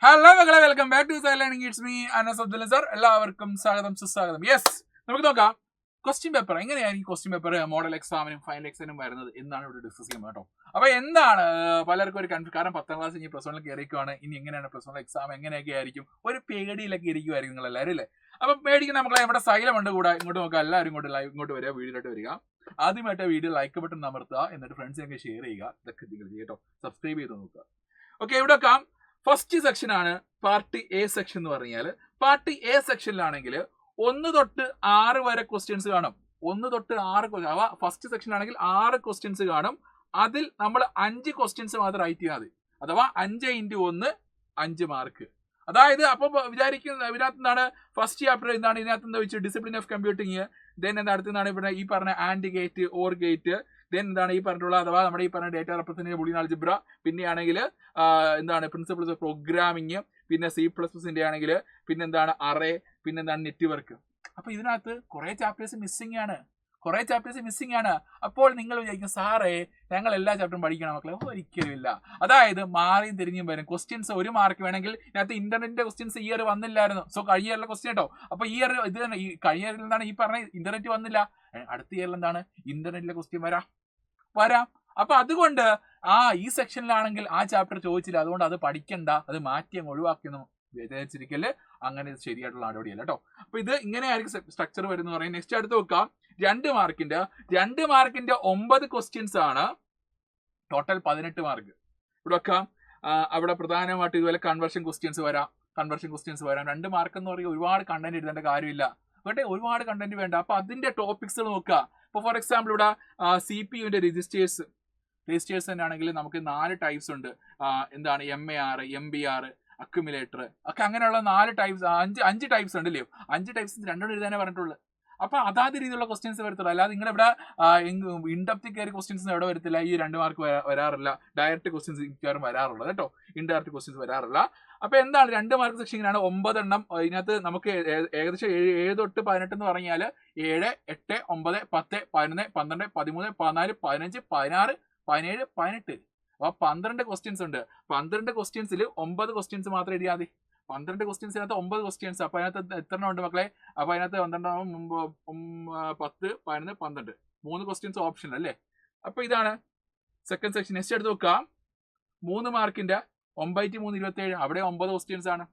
Hello മക്കളെ, welcome back to learning. It's me Anas Abdul sir. എല്ലാവർക്കും സ്വാഗതം, സുസ്വാഗതം. യെസ്, നമുക്ക് നോക്കാം ക്വസ്റ്റ്യൻ പേപ്പർ എങ്ങനെയായിരിക്കും ക്വസ്റ്റ്യൻ പേപ്പർ മോഡൽ എക്സാമിനും ഫൈനൽ എക്സാമിനും വരുന്നത് എന്നാണ് ഇവിടെ ഡിസ്കസ് ചെയ്യുന്നത് കേട്ടോ. അപ്പൊ എന്താണ് പലർക്കും ഒരു കാരണം 10ാം ക്ലാസ് ഇനി പ്ലസ് 1 കയറിക്കുവാണ്. ഇനി എങ്ങനെയാണ് പ്ലസ് 1 എക്സാം എങ്ങനെയൊക്കെ ആയിരിക്കും, ഒരു പേടിയിലൊക്കെ ഇരിക്കുമായിരിക്കും നിങ്ങൾ എല്ലാവരും അല്ലേ. അപ്പൊ പേടിക്കുന്ന മക്കളെ, ഇവിടെ സൈലം ഉണ്ട് കൂടെ. ഇങ്ങോട്ട് നോക്കാം, എല്ലാവരും ഇങ്ങോട്ട് വരിക, വീഡിയോയിലോട്ട് വരിക. ആദ്യമായിട്ട് വീഡിയോ ലൈക്ക് ബട്ടൺ അമർത്തുക, എന്നിട്ട് ഫ്രണ്ട്സിനൊക്കെ ഷെയർ ചെയ്യുക. ഇതൊക്കെ നിങ്ങൾ കേട്ടോ, സബ്സ്ക്രൈബ് ചെയ്ത് നോക്കുക. ഓക്കെ, ഇവിടെ വെക്കാം. ഫസ്റ്റ് സെക്ഷൻ ആണ് പാർട്ട് എ സെക്ഷൻ എന്ന് പറഞ്ഞാൽ. പാർട്ട് എ സെക്ഷനിലാണെങ്കിൽ 1 തൊട്ട് 6 വരെ ക്വസ്റ്റ്യൻസ് കാണും. 1 തൊട്ട് 6 അവ ഫസ്റ്റ് സെക്ഷൻ ആണെങ്കിൽ 6 ക്വസ്റ്റ്യൻസ് കാണും. അതിൽ നമ്മൾ 5 ക്വസ്റ്റ്യൻസ് മാത്രം റൈറ്റ് ചെയ്യാൽ മതി. അഥവാ 5 × 1 5 മാർക്ക്. അതായത് അപ്പൊ വിചാരിക്കുന്ന ഇതിനകത്ത് എന്താണ് ഫസ്റ്റ് ചാപ്റ്റർ എന്താണ്, ഇതിനകത്ത് എന്താ വെച്ചാൽ ഡിസിപ്ലിൻ ഓഫ് കമ്പ്യൂട്ടിങ്. ദെൻ എന്താ അടുത്താണ് ഇവിടെ ഈ പറഞ്ഞ and gate, or gate. Then എന്താണ് ഈ പറഞ്ഞിട്ടുള്ള അഥവാ നമ്മുടെ ഈ പറഞ്ഞ ഡേറ്റ റെപ്രസെന്റേറ്റീവ് ബൂളിയൻ ആൾജിബ്ര. പിന്നെയാണെങ്കിൽ എന്താണ് പ്രിൻസിപ്പിൾസ് ഓഫ് പ്രോഗ്രാമിങ്. പിന്നെ C++ന്റെ ആണെങ്കിൽ പിന്നെന്താണ് അറേ, പിന്നെന്താണ് നെറ്റ്വർക്ക്. അപ്പൊ ഇതിനകത്ത് കുറെ ചാപ്റ്റേഴ്സ് മിസ്സിംഗ് ആണ്. അപ്പോൾ നിങ്ങൾ വിചാരിക്കും സാറേ ഞങ്ങൾ എല്ലാ ചാപ്റ്ററും പഠിക്കണം മക്കളെ. ഒരിക്കലും ഇല്ല. അതായത് മാറിയും തിരിഞ്ഞും വരും ക്വസ്റ്റ്യൻസ്. 1 മാർക്ക് വേണമെങ്കിൽ ഇതിനകത്ത് ഇന്റർനെറ്റിന്റെ ക്വസ്റ്റ്യൻസ് ഈ ഇയർ വന്നില്ലായിരുന്നു. സോ കഴിഞ്ഞ ഇയറിലെ ക്വസ്റ്റ്യൻ കേട്ടോ. അപ്പൊ ഈ ഇയർ ഇത് തന്നെ, ഈ കഴിഞ്ഞ ഇയറിൽ എന്താണ് ഈ പറഞ്ഞ ഇന്റർനെറ്റ് വന്നില്ല. അടുത്ത ഇയറിൽ എന്താണ് ഇന്റർനെറ്റിലെ ക്വസ്റ്റ്യൻ വരാം. അപ്പൊ അതുകൊണ്ട് ഈ സെക്ഷനിലാണെങ്കിൽ ആ ചാപ്റ്റർ ചോദിച്ചില്ല, അതുകൊണ്ട് അത് പഠിക്കണ്ട, അത് മാറ്റി അങ്ങ് ഒഴിവാക്കിയെന്ന് വിചാരിച്ചിരിക്കല്. അങ്ങനെ ശരിയായിട്ടുള്ള നടപടിയല്ല കേട്ടോ. അപ്പൊ ഇത് ഇങ്ങനെയായിരിക്കും സ്ട്രക്ചർ വരുന്ന പറയും. നെക്സ്റ്റ് അടുത്ത് വെക്കാം. 2 മാർക്കിന്റെ 9 ക്വസ്റ്റ്യൻസ് ആണ്. Total 18 mark. ഇവിടെ വെക്കാം. അവിടെ പ്രധാനമായിട്ട് ഇതുപോലെ കൺവേർഷൻ ക്വസ്റ്റ്യൻസ് വരാം. 2 മാർക്ക് എന്ന് പറയുമ്പോൾ ഒരുപാട് കണ്ടന്റ് എഴുതേണ്ട കാര്യമില്ല. പക്ഷേ ഒരുപാട് കണ്ടന്റ് വേണ്ട. അപ്പൊ അതിന്റെ ടോപ്പിക്സ് നോക്കുക. ഇപ്പൊ ഫോർ എക്സാമ്പിൾ ഇവിടെ CPU-ന്റെ രജിസ്റ്റേഴ്സ് തന്നെ ആണെങ്കിൽ നമുക്ക് 4 ടൈപ്സ് ഉണ്ട്. എന്താണ് MAR, MBR, അക്യുമുലേറ്റർ ഒക്കെ. അങ്ങനെയുള്ള 4 ടൈപ്സ്, 5 ടൈപ്സ് ഉണ്ട് ഇല്ലയോ. 5 ടൈപ്സ് 2 എഴുതാനേ പറഞ്ഞിട്ടുള്ളൂ. അപ്പൊ അതാത് രീതിയിലുള്ള ക്വസ്റ്റ്യൻസ് വരത്തുള്ളൂ. അല്ലാതെ നിങ്ങളിവിടെ ഇൻഡെപ്ത് കയറി ക്വസ്റ്റ്യൻസ് എവിടെ വരത്തില്ല. ഈ 2 മാർക്ക് വരാറില്ല. ഡയറക്റ്റ് ക്വസ്റ്റ്യൻസ് മിക്കവാറും വരാറുള്ളത് കേട്ടോ. ഇൻഡയറക്റ്റ് ക്വസ്റ്റ്യൻസ് വരാറില്ല. അപ്പൊ എന്താണ് 2 മാർക്ക് സെക്ഷനാണ് 9 എണ്ണം. ഇതിനകത്ത് നമുക്ക് ഏകദേശം 7 തൊട്ട് 18 എന്ന് പറഞ്ഞാൽ 7, 8, 9, 10, 11, 12, 13, 14, 15, 16, 17, 18. അപ്പൊ 12 ക്വസ്റ്റ്യൻസ് ഉണ്ട്. 12 ക്വസ്റ്റ്യൻസിൽ 9 ക്വസ്റ്റ്യൻസ് മാത്രം എഴുതിയാൽ മതി. 12 ക്വസ്റ്റ്യൻസിനകത്ത് 9 ക്വസ്റ്റ്യൻസ്. അപ്പൊ അതിനകത്ത് എത്ര ഉണ്ട് മക്കളെ? അപ്പൊ അതിനകത്ത് 12, 10, 11, 12 3 ക്വസ്റ്റ്യൻസ് ഓപ്ഷൻ അല്ലേ. അപ്പൊ ഇതാണ് സെക്കൻഡ് സെക്ഷൻ. നെക്സ്റ്റ് എടുത്ത് നോക്കാം. 3 മാർക്കിന്റെ 9×3 27. അവിടെ 9 ക്വസ്റ്റ്യൻസ് ആണ്.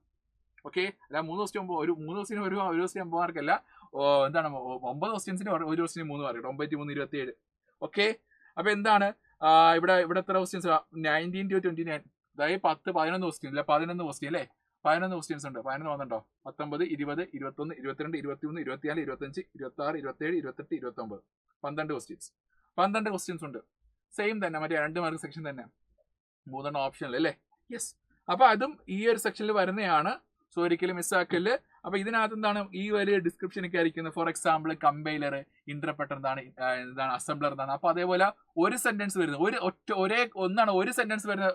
ഓക്കെ, അല്ല 3 ക്വസ്റ്റ്യൻ ഒരു 3 ക്വസ്റ്റ്യൻ ഒരു ക്വസ്റ്റ്യൻ 9 മാർക്ക് അല്ല. എന്താണ് 9 ക്വസ്റ്റ്യൻസിന് ഒരു ക്വസ്റ്റ്യൻ 3 മാർക്ക്. 9×3 27. ഓക്കെ, അപ്പൊ എന്താണ് ഇവിടെ എത്ര ക്വസ്റ്റ്യൻസ്? 19 to 29. അതായത് 10, 11 ക്വസ്റ്റ്യൻ അല്ലെ. 11 ക്വസ്റ്റ്യൻ അല്ലേ. 11 ക്വസ്റ്റ്യൻസ് ഉണ്ട്. 11 വന്നിട്ടുണ്ടോ? 19, 20, 21, 22, 23, 24, 25, 26, 27, 28, 29. 12 ക്വസ്റ്റ്യൻസ്. 12 ക്വസ്റ്റ്യൻസ് ഉണ്ട്. സെയിം തന്നെ, മറ്റേ 2 മാർക്ക് സെക്ഷൻ തന്നെ. 3 ഓപ്ഷനിൽ അല്ലേ. യെസ്, അപ്പൊ അതും ഈ ഒരു സെക്ഷനിൽ വരുന്നതാണ്. സോ ഒരിക്കലും മിസ്സാക്കല്. അപ്പൊ ഇതിനകത്ത് എന്താണ് ഈ ഒരു ഡിസ്ക്രിപ്ഷൻ ഒക്കെ ആയിരിക്കുന്നത്. ഫോർ എക്സാമ്പിൾ കമ്പൈലർ, ഇന്റർപ്രറ്റർ എന്താണ് അസംബ്ലർ എന്താണ്. അപ്പൊ അതേപോലെ ഒരു സെന്റൻസ് വരുന്നത് ഒരു സെന്റൻസ് വരുന്ന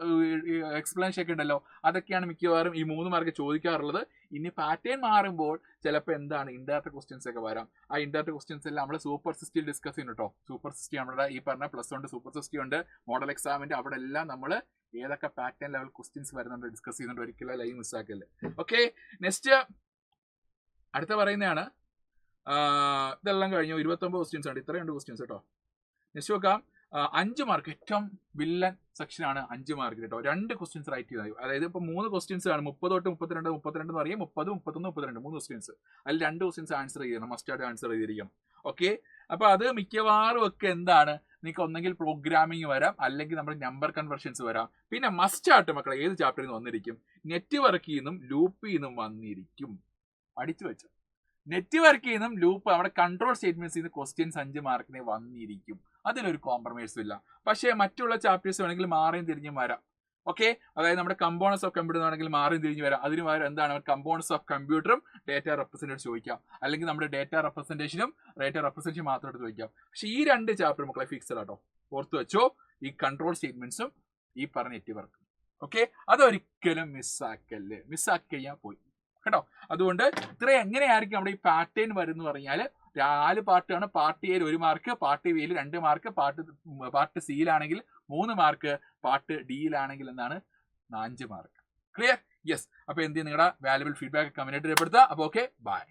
എക്സ്പ്ലനേഷൻ ഒക്കെ ഉണ്ടല്ലോ. അതൊക്കെയാണ് മിക്കവാറും ഈ 3 മാർക്ക് ചോദിക്കാറുള്ളത്. ഇനി പാറ്റേൺ മാറുമ്പോൾ ചിലപ്പോൾ എന്താണ് ഇൻഡയറക്റ്റ് ക്വസ്റ്റ്യൻസ് ഒക്കെ വരാം. ആ ഇൻഡയറക്റ്റ് ക്വസ്റ്റ്യൻസ് എല്ലാം നമ്മൾ സൂപ്പർ സിസ്റ്റിൽ ഡിസ്കസ് ചെയ്യുന്നു കേട്ടോ. സൂപ്പർ സിസ്റ്റി നമ്മുടെ ഈ പറഞ്ഞ പ്ലസ് 1 സൂപ്പർ സിസ്റ്റി ഉണ്ട്. മോഡൽ എക്സാമിന്റെ അവിടെ എല്ലാം നമ്മൾ ഏതൊക്കെ പാറ്റേൺ ലെവൽ ക്വസ്റ്റ്യൻസ് വരുന്നുണ്ട് ഡിസ്കസ് ചെയ്യുന്നുണ്ട്. ഒരിക്കലും ലൈവ് മിസ്സാക്കല്ലേ. ഓക്കെ, നെക്സ്റ്റ് അടുത്ത പറയുന്നതാണ്. ഇതെല്ലാം കഴിഞ്ഞു. 29 ക്വസ്റ്റ്യൻസ് ആണ്. ഇത്രയുണ്ട് ക്വസ്റ്റ്യൻസ് കേട്ടോ. നെക്സ്റ്റ് നോക്കാം. 5 മാർക്ക് ഏറ്റവും വില്ലൻ സെക്ഷനാണ്. 5 മാർക്ക് കേട്ടോ. 2 ക്വസ്റ്റ്യൻസ് റൈറ്റ് ചെയ്താൽ. അതായത് ഇപ്പൊ 3 ക്വസ്റ്റ്യൻസ് ആണ്. 30 തൊട്ട് 32 എന്ന് പറയും. 30, 31, 32 3 ക്വസ്റ്റ്യൻസ്. അതിൽ 2 ക്വസ്റ്റ്യൻസ് ആൻസർ ചെയ്യണം. മസ്റ്റായിട്ട് ആൻസർ ചെയ്തിരിക്കണം. ഓക്കെ, അപ്പൊ അത് മിക്കവാറും ഒക്കെ എന്താണ് നിങ്ങൾക്ക് ഒന്നെങ്കിൽ പ്രോഗ്രാമിംഗ് വരാം, അല്ലെങ്കിൽ നമ്മുടെ നമ്പർ കൺവേർഷൻസ് വരാം. പിന്നെ മസ്റ്റായിട്ട് മക്കളെ ഏത് ചാപ്റ്ററിൽ നിന്ന് വന്നിരിക്കും? നെറ്റ്വർക്കിൽ നിന്നും ലൂപ്പിൽ നിന്നും വന്നിരിക്കും. പഠിച്ചു വെച്ചു. നെറ്റ്വർക്കിൽ നിന്നും ലൂപ്പ് നമ്മുടെ കൺട്രോൾ സ്റ്റേറ്റ്മെന്റ്സിൽ നിന്ന് ക്വസ്റ്റ്യൻസ് 5 മാർക്കിന് വന്നിരിക്കും. അതിലൊരു കോംപ്രമൈസും ഇല്ല. പക്ഷേ മറ്റുള്ള ചാപ്റ്റേഴ്സ് വേണമെങ്കിൽ മാറിയും തിരിഞ്ഞും വരാം. ഓക്കെ, അതായത് നമ്മുടെ കമ്പോണൻസ് ഓഫ് കമ്പ്യൂട്ടർ ആണെങ്കിൽ മാറിയും തിരിഞ്ഞു വരാം. അതിന് പകരം എന്താണ് കമ്പോണൻസ് ഓഫ് കമ്പ്യൂട്ടറും ഡേറ്റ റെപ്രസെന്റേഷൻ ചോദിക്കാം. അല്ലെങ്കിൽ നമ്മുടെ ഡേറ്റ റെപ്രസെന്റേഷനും മാത്രം എടുത്ത് ചോദിക്കാം. പക്ഷേ ഈ 2 ചാപ്റ്റർ മക്കളെ ഫിക്സഡ് ആട്ടോ. ഓർത്ത് വെച്ചോ, ഈ കൺട്രോൾ സ്റ്റേറ്റ്മെന്റ്സും ഈ പറഞ്ഞ നെറ്റ്വർക്കും. ഓക്കെ, അതൊരിക്കലും മിസ്സാക്കിയാൽ പോയി കേട്ടോ. അതുകൊണ്ട് ഇത്ര എങ്ങനെയായിരിക്കും നമ്മുടെ ഈ പാറ്റേൺ വരുന്ന പറഞ്ഞാൽ 4 പാർട്ടാണ്. പാർട്ട് എയിൽ 1 മാർക്ക്, പാർട്ട് ബിയിൽ 2 മാർക്ക്, പാർട്ട് സിയിലാണെങ്കിൽ 3 മാർക്ക്, പാർട്ട് ഡിയിലാണെങ്കിൽ എന്താണ് 5 മാർക്ക്. ക്ലിയർ? യെസ്. അപ്പോൾ എന്ത് ചെയ്യും, നിങ്ങളുടെ വാല്യുബിൾ ഫീഡ്ബാക്ക് കമന്റ് രേഖപ്പെടുത്തുക. അപ്പോൾ ഓക്കെ, ബൈ.